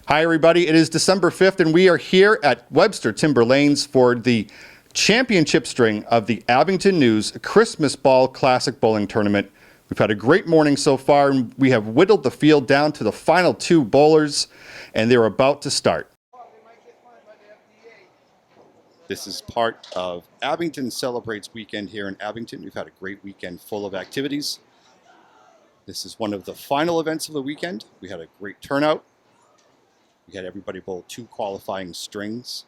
Hi, everybody. It is December 5th, and we are here at Webster Timber Lanes for the championship string of the Abington News Christmas Ball Classic Bowling Tournament. We've had a great morning so far, and we have whittled the field down to the final two bowlers, and they're about to start. This is part of Abington Celebrates weekend here in Abington. We've had a great weekend full of activities. This is one of the final events of the weekend. We had a great turnout. We had everybody bowl 2 qualifying strings.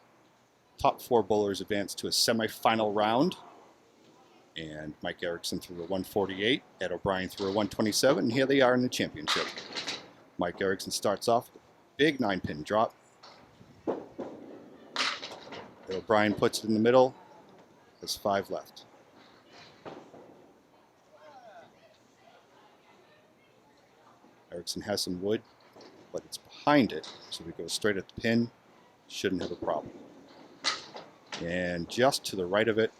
Top 4 bowlers advanced to a semifinal round. And Mike Erickson threw a 148. Ed O'Brien threw a 127. And here they are in the championship. Mike Erickson starts off with a big 9-pin drop. Ed O'Brien puts it in the middle. Has 5 left. Erickson has some wood, but it's behind it, so we go straight at the pin. Shouldn't have a problem. And just to the right of it,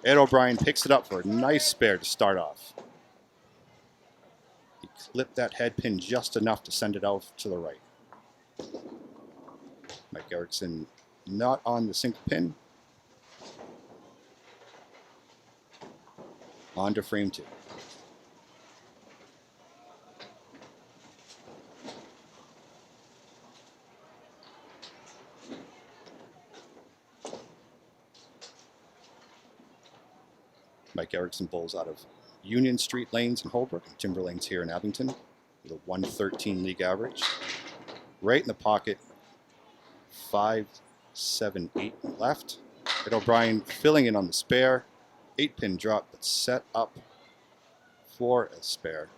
Ed O'Brien picks it up for a nice spare to start off. He clipped that head pin just enough to send it out to the right. Mike Erickson not on the single pin. On to frame 2. Mike Erickson bowls out of Union Street lanes in Holbrook and Timber Lanes here in Abington with a 113 league average. Right in the pocket, 5, 7, 8 left. Ed O'Brien filling in on the spare. 8-pin drop, but set up for a spare.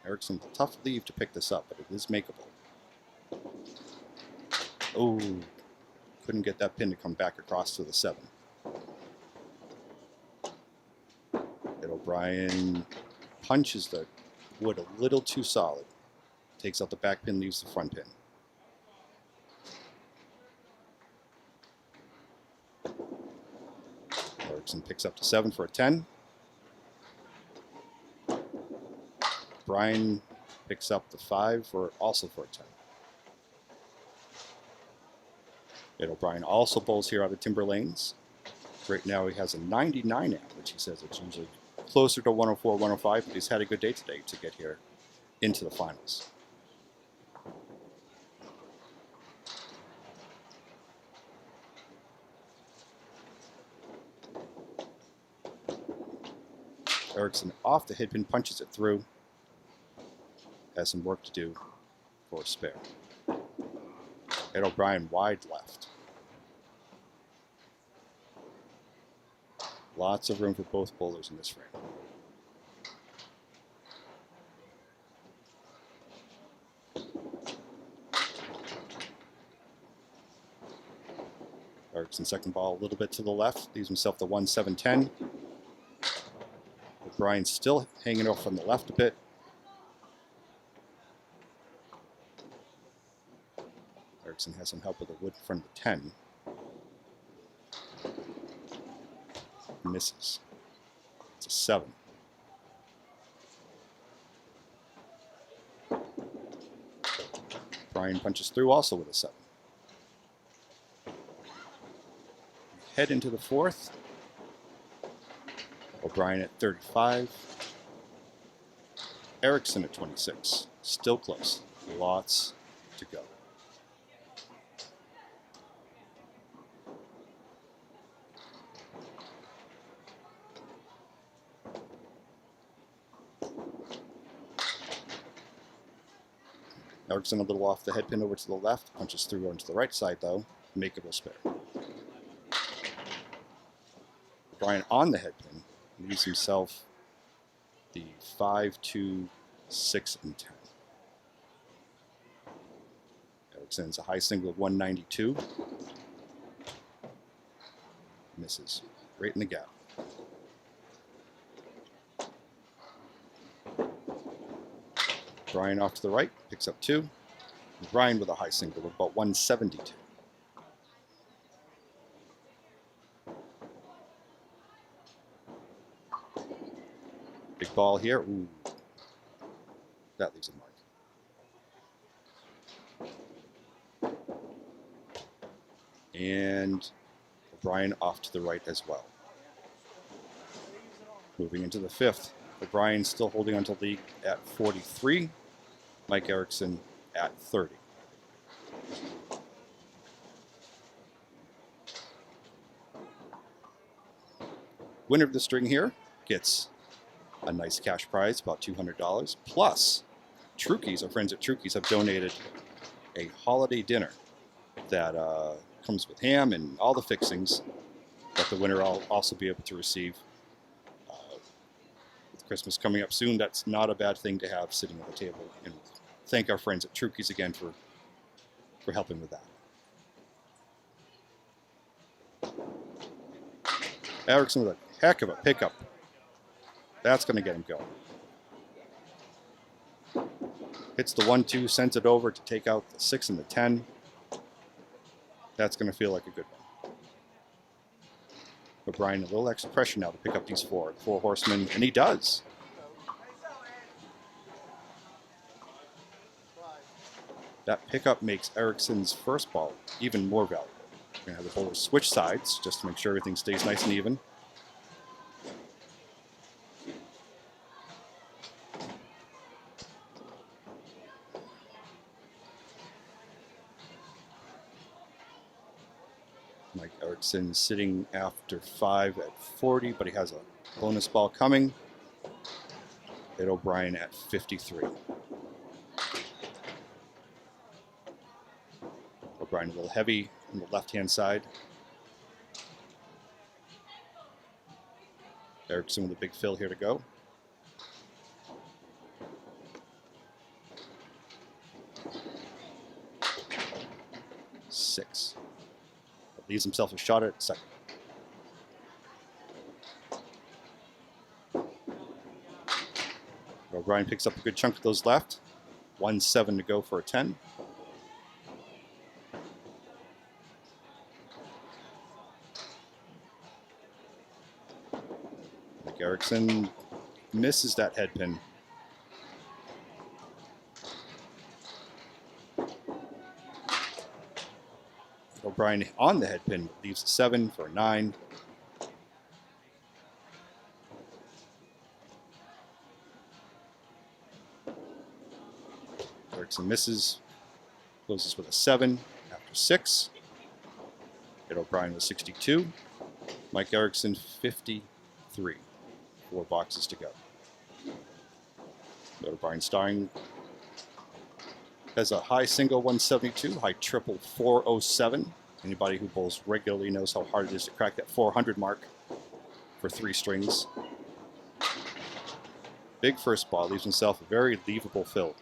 Erickson, tough leave to pick this up, but it is makeable. Oh, couldn't get that pin to come back across to the 7. Ed O'Brien punches the wood a little too solid. Takes out the back pin, leaves the front pin. Erickson picks up to 7 for a 10. Bryan picks up the 5 also for a 10. Ed O'Brien also bowls here out of Timber Lanes. Right now he has a 99 average. He says it's usually closer to 104, 105, but he's had a good day today to get here into the finals. Erickson off the head pin, punches it through. Has some work to do for a spare. Ed O'Brien wide left. Lots of room for both bowlers in this frame. Erickson second ball a little bit to the left, leaves himself the 1-7-10. O'Brien still hanging off on the left a bit. Erickson has some help with the wood in front of the 10. Misses. It's a 7. Bryan punches through also with a 7. Head into the 4th. O'Brien at 35. Erickson at 26. Still close. Lots to go. Erickson a little off the head pin over to the left, punches through onto the right side though, makeable spare. Bryan on the head pin, leaves himself the 5, 2, 6, and 10. Erickson's a high single of 192. Misses, right in the gap. Bryan off to the right, picks up 2. Bryan with a high single of about 172. Big ball here. Ooh. That leaves a mark. And O'Brien off to the right as well. Moving into the fifth. O'Brien still holding onto the lead at 43. Mike Erickson at 30. Winner of the string here gets a nice cash prize, about $200. Plus, Trukey's, our friends at Trukey's, have donated a holiday dinner that comes with ham and all the fixings that the winner will also be able to receive. With Christmas coming up soon, that's not a bad thing to have sitting at the table. And thank our friends at Trukey's again for helping with that. Erickson with a heck of a pickup. That's going to get him going. Hits the 1-2, sends it over to take out the 6 and the 10. That's going to feel like a good one. O'Brien, a little extra pressure now to pick up these four horsemen, and he does. That pickup makes Erickson's first ball even more valuable. We're going to have the bowlers switch sides just to make sure everything stays nice and even. Mike Erickson sitting after 5 at 40, but he has a bonus ball coming. Hit O'Brien at 53. O'Brien a little heavy on the left-hand side. Erickson with a big fill here to go. Six. Leaves himself a shot at second. O'Brien picks up a good chunk of those left. 1-7 to go for a 10. Mike Erickson misses that head pin. O'Brien on the head pin leaves a 7 for a 9. Erickson misses, closes with a 7 after 6. Hit O'Brien with 62. Mike Erickson 53. 4 boxes to go. O'Brien starring has a high single 172, high triple 407. Anybody who bowls regularly knows how hard it is to crack that 400 mark for 3 strings. Big first ball, leaves himself a very leavable fill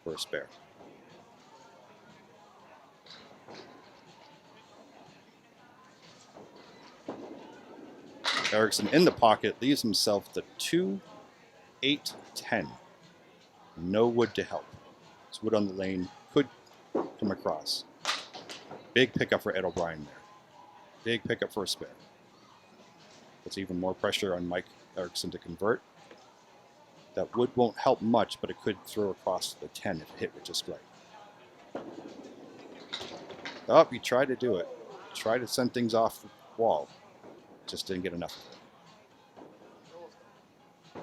for a spare. Erickson in the pocket, leaves himself the 2, 8, 10. No wood to help. It's wood on the lane, could come across. Big pickup for Ed O'Brien there. Big pickup for a spare. Puts even more pressure on Mike Erickson to convert. That wood won't help much, but it could throw across the 10 if it hit with just right. Oh, he tried to do it. Tried to send things off the wall. Just didn't get enough of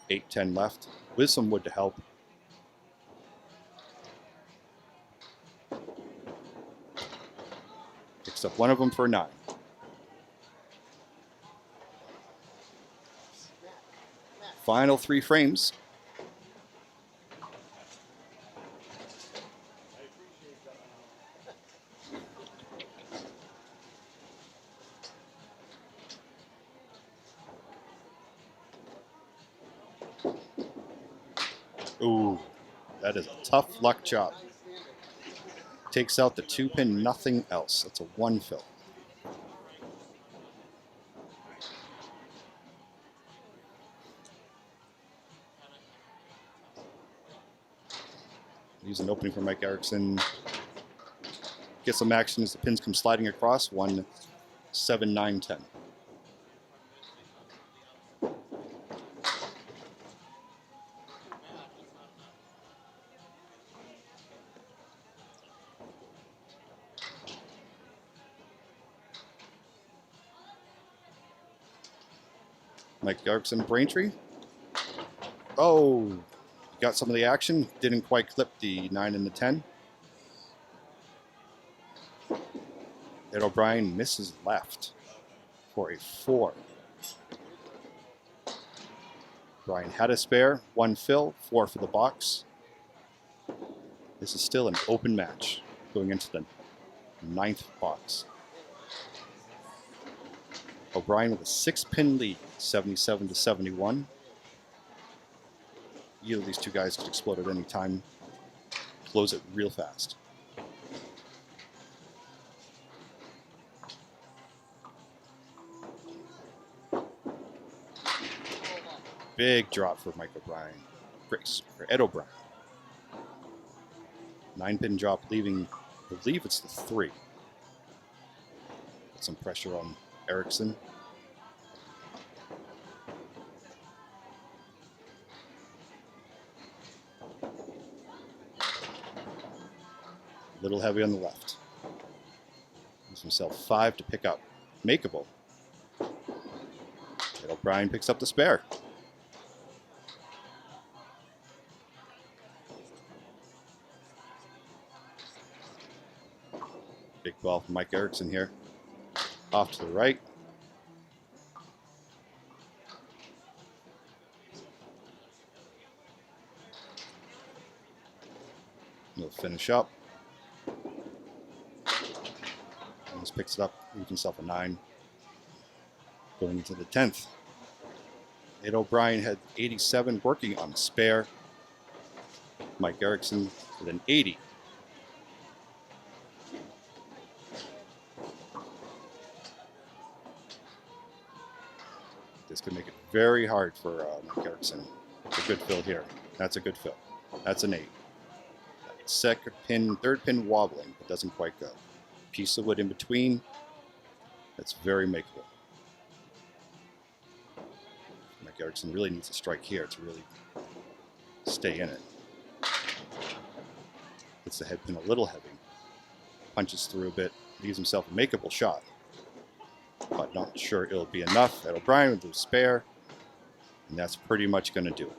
it. 8-10 left with some wood to help. Picks up one of them for a 9. Final 3 frames. Ooh, that is a tough luck job. Takes out the 2-pin, nothing else. That's a 1 fill. Use an opening for Mike Erickson. Get some action as the pins come sliding across. 1, 7, 9, 10. Mike Erickson, Braintree. Oh, got some of the action. Didn't quite clip the 9 and the 10. Ed O'Brien misses left for a 4. Brian had a spare, 1 fill, 4 for the box. This is still an open match going into the 9th box. O'Brien with a 6-pin lead, 77 to 71. Either of these two guys could explode at any time. Close it real fast. Big drop for Mike O'Brien. Brace for Ed O'Brien. 9-pin drop, leaving, I believe it's the 3. Put some pressure on Erickson. A little heavy on the left. Gives himself 5 to pick up. Makeable. Ed O'Brien picks up the spare. Big ball from Mike Erickson here. Off to the right. He'll finish up. Almost picks it up, leaves himself a 9. Going into the 10th. Ed O'Brien had 87 working on the spare. Mike Erickson with an 80. This could make it very hard for Mike Erickson. It's a good fill here. That's a good fill. That's an 8. Second pin, third pin wobbling, but doesn't quite go. Piece of wood in between. That's very makeable. Mike Erickson really needs a strike here to really stay in it. Gets the head pin a little heavy. Punches through a bit. Leaves himself a makeable shot. But not sure it'll be enough. Ed O'Brien with the spare. And that's pretty much going to do it.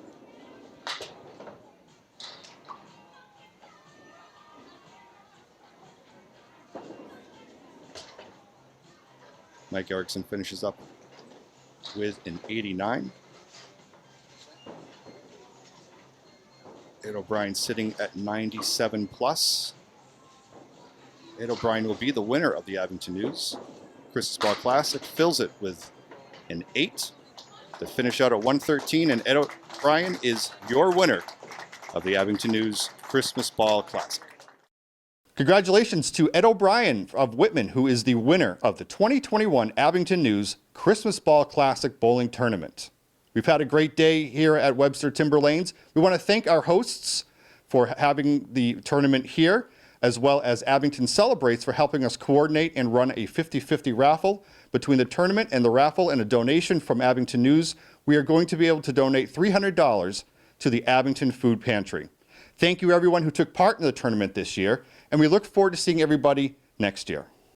Mike Erickson finishes up with an 89. Ed O'Brien sitting at 97 plus. Ed O'Brien will be the winner of the Abington News Christmas Ball Classic. Fills it with an 8 to finish out at 113. And Ed O'Brien is your winner of the Abington News Christmas Ball Classic. Congratulations to Ed O'Brien of Whitman, who is the winner of the 2021 Abington News Christmas Ball Classic Bowling Tournament. We've had a great day here at Webster Timber Lanes. We want to thank our hosts for having the tournament here, as well as Abington Celebrates for helping us coordinate and run a 50-50 raffle. Between the tournament and the raffle and a donation from Abington News, we are going to be able to donate $300 to the Abington Food Pantry. Thank you everyone who took part in the tournament this year, and we look forward to seeing everybody next year.